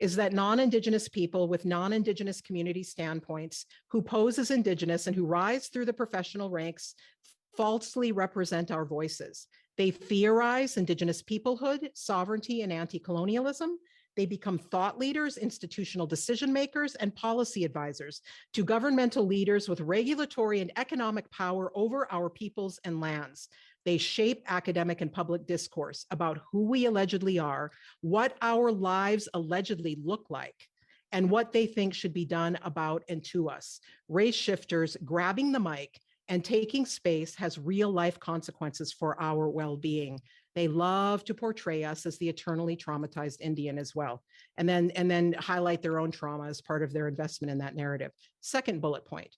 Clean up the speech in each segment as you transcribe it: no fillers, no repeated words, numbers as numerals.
is that non-Indigenous people with non-Indigenous community standpoints who pose as Indigenous and who rise through the professional ranks falsely represent our voices. They theorize Indigenous peoplehood, sovereignty, and anti-colonialism. They become thought leaders, institutional decision makers, and policy advisors to governmental leaders with regulatory and economic power over our peoples and lands. They shape academic and public discourse about who we allegedly are, what our lives allegedly look like, and what they think should be done about and to us. Race shifters grabbing the mic and taking space has real life consequences for our well-being. They love to portray us as the eternally traumatized Indian as well, and then highlight their own trauma as part of their investment in that narrative. Second bullet point.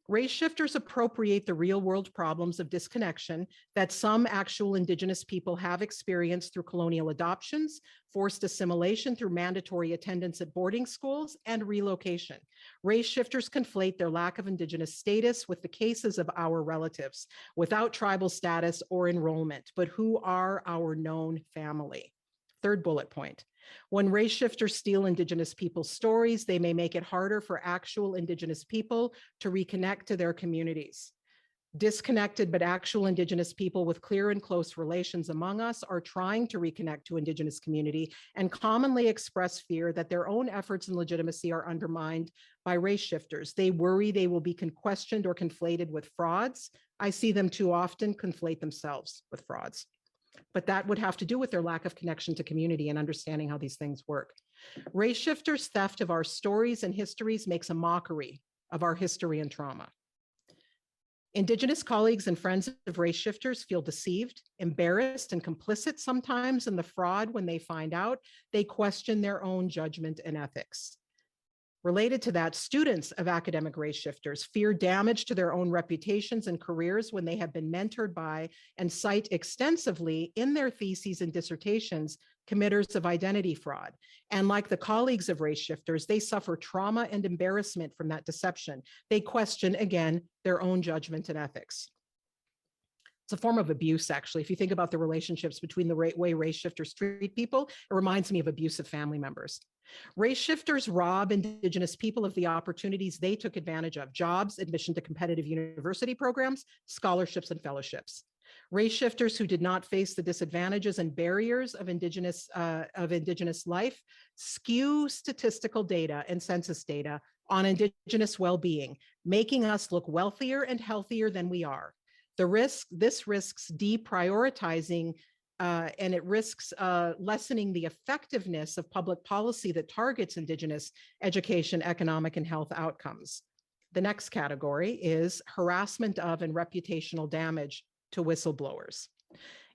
Race shifters appropriate the real world problems of disconnection that some actual Indigenous people have experienced through colonial adoptions, forced assimilation through mandatory attendance at boarding schools, and relocation. Race shifters conflate their lack of Indigenous status with the cases of our relatives without tribal status or enrollment, but who are our known family. Third bullet point. When race shifters steal Indigenous people's stories, they may make it harder for actual Indigenous people to reconnect to their communities. Disconnected but actual Indigenous people with clear and close relations among us are trying to reconnect to Indigenous community and commonly express fear that their own efforts and legitimacy are undermined by race shifters. They worry they will be questioned or conflated with frauds. I see them too often conflate themselves with frauds. But that would have to do with their lack of connection to community and understanding how these things work. Race shifters' theft of our stories and histories makes a mockery of our history and trauma. Indigenous colleagues and friends of race shifters feel deceived, embarrassed, and complicit sometimes in the fraud. When they find out, they question their own judgment and ethics. Related to that, students of academic race shifters fear damage to their own reputations and careers when they have been mentored by and cite extensively in their theses and dissertations committers of identity fraud. And like the colleagues of race shifters, they suffer trauma and embarrassment from that deception. They question, again, their own judgment and ethics. It's a form of abuse, actually. If you think about the relationships between the way race shifters treat people, it reminds me of abusive family members. Race shifters rob Indigenous people of the opportunities they took advantage of: jobs, admission to competitive university programs, scholarships, and fellowships. Race shifters who did not face the disadvantages and barriers of Indigenous life skew statistical data and census data on Indigenous well-being, making us look wealthier and healthier than we are. This risks deprioritizing and it risks lessening the effectiveness of public policy that targets Indigenous education, economic, and health outcomes. The next category is harassment of and reputational damage to whistleblowers.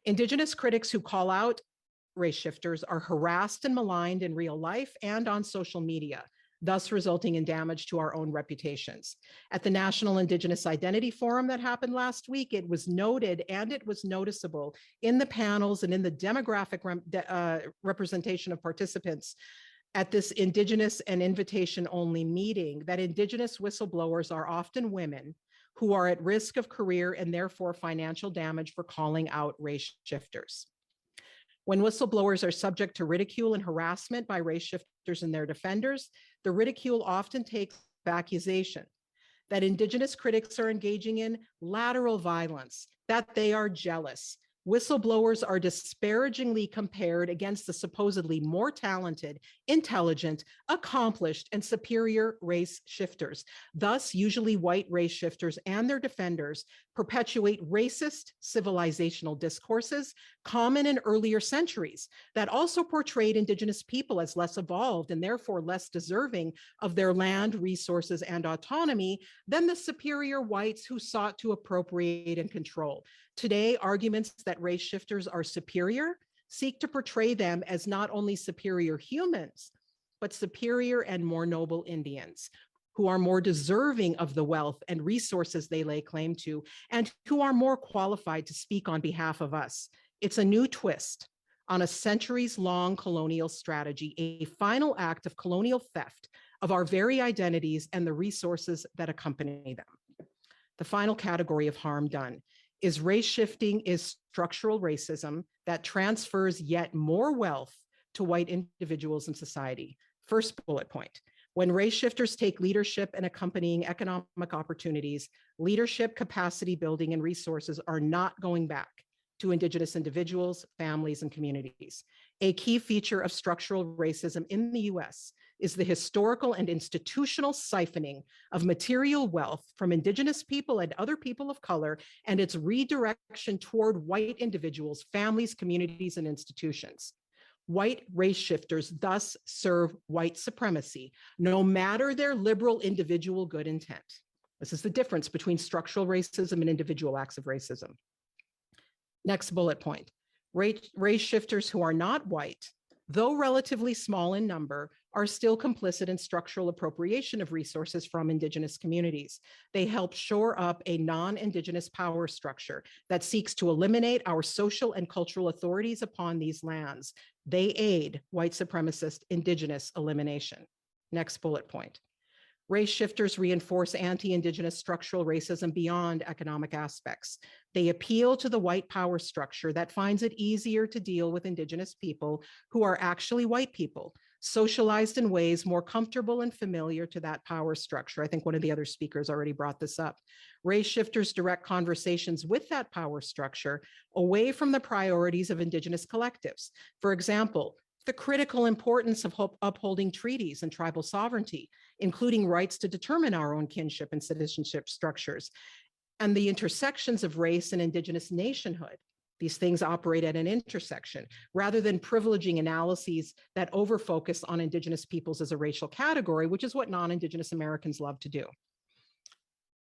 Indigenous critics who call out race shifters are harassed and maligned in real life and on social media, thus resulting in damage to our own reputations. At the National Indigenous Identity Forum that happened last week, it was noted and it was noticeable in the panels and in the demographic representation of participants at this Indigenous and invitation-only meeting that Indigenous whistleblowers are often women who are at risk of career and therefore financial damage for calling out race shifters. When whistleblowers are subject to ridicule and harassment by race shifters and their defenders, the ridicule often takes accusation that Indigenous critics are engaging in lateral violence, that they are jealous. Whistleblowers are disparagingly compared against the supposedly more talented, intelligent, accomplished, and superior race shifters. Thus, usually white race shifters and their defenders perpetuate racist civilizational discourses common in earlier centuries that also portrayed Indigenous people as less evolved and therefore less deserving of their land, resources, and autonomy than the superior whites who sought to appropriate and control. Today, arguments that race shifters are superior seek to portray them as not only superior humans, but superior and more noble Indians who are more deserving of the wealth and resources they lay claim to, and who are more qualified to speak on behalf of us. It's a new twist on a centuries-long colonial strategy, a final act of colonial theft of our very identities and the resources that accompany them. The final category of harm done is race shifting is structural racism that transfers yet more wealth to white individuals in society. First bullet point, when race shifters take leadership and accompanying economic opportunities, leadership, capacity building, and resources are not going back to Indigenous individuals, families, and communities. A key feature of structural racism in the US is the historical and institutional siphoning of material wealth from Indigenous people and other people of color, and its redirection toward white individuals, families, communities, and institutions. White race shifters thus serve white supremacy, no matter their liberal individual good intent. This is the difference between structural racism and individual acts of racism. Next bullet point, race shifters who are not white, though relatively small in number, are still complicit in structural appropriation of resources from Indigenous communities. They help shore up a non-Indigenous power structure that seeks to eliminate our social and cultural authorities upon these lands. They aid white supremacist Indigenous elimination. Next bullet point. Race shifters reinforce anti-Indigenous structural racism beyond economic aspects. They appeal to the white power structure that finds it easier to deal with Indigenous people who are actually white people, socialized in ways more comfortable and familiar to that power structure. I think one of the other speakers already brought this up. Race shifters direct conversations with that power structure away from the priorities of Indigenous collectives. For example, the critical importance of upholding treaties and tribal sovereignty, including rights to determine our own kinship and citizenship structures, and the intersections of race and Indigenous nationhood. These things operate at an intersection, rather than privileging analyses that overfocus on Indigenous peoples as a racial category, which is what non-Indigenous Americans love to do.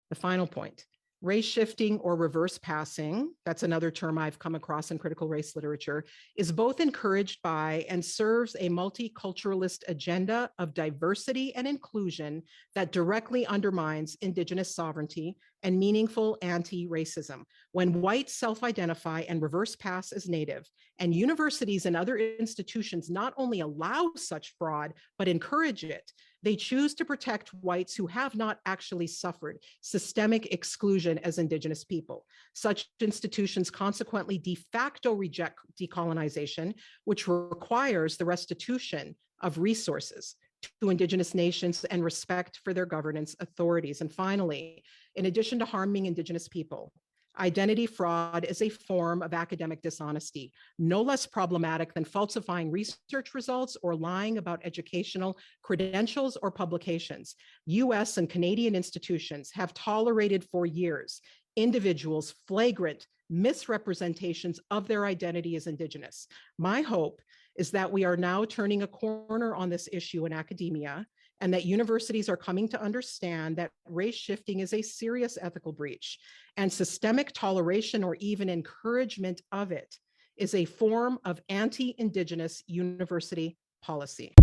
The final point. Race shifting or reverse passing, that's another term I've come across in critical race literature, is both encouraged by and serves a multiculturalist agenda of diversity and inclusion that directly undermines Indigenous sovereignty and meaningful anti-racism. When whites self-identify and reverse pass as Native, and universities and other institutions not only allow such fraud, but encourage it, they choose to protect whites who have not actually suffered systemic exclusion as Indigenous people. Such institutions consequently de facto reject decolonization, which requires the restitution of resources to Indigenous nations and respect for their governance authorities. And finally, in addition to harming Indigenous people, identity fraud is a form of academic dishonesty, no less problematic than falsifying research results or lying about educational credentials or publications. US and Canadian institutions have tolerated for years individuals' flagrant misrepresentations of their identity as Indigenous. My hope is that we are now turning a corner on this issue in academia, and that universities are coming to understand that race shifting is a serious ethical breach, and systemic toleration or even encouragement of it is a form of anti-Indigenous university policy.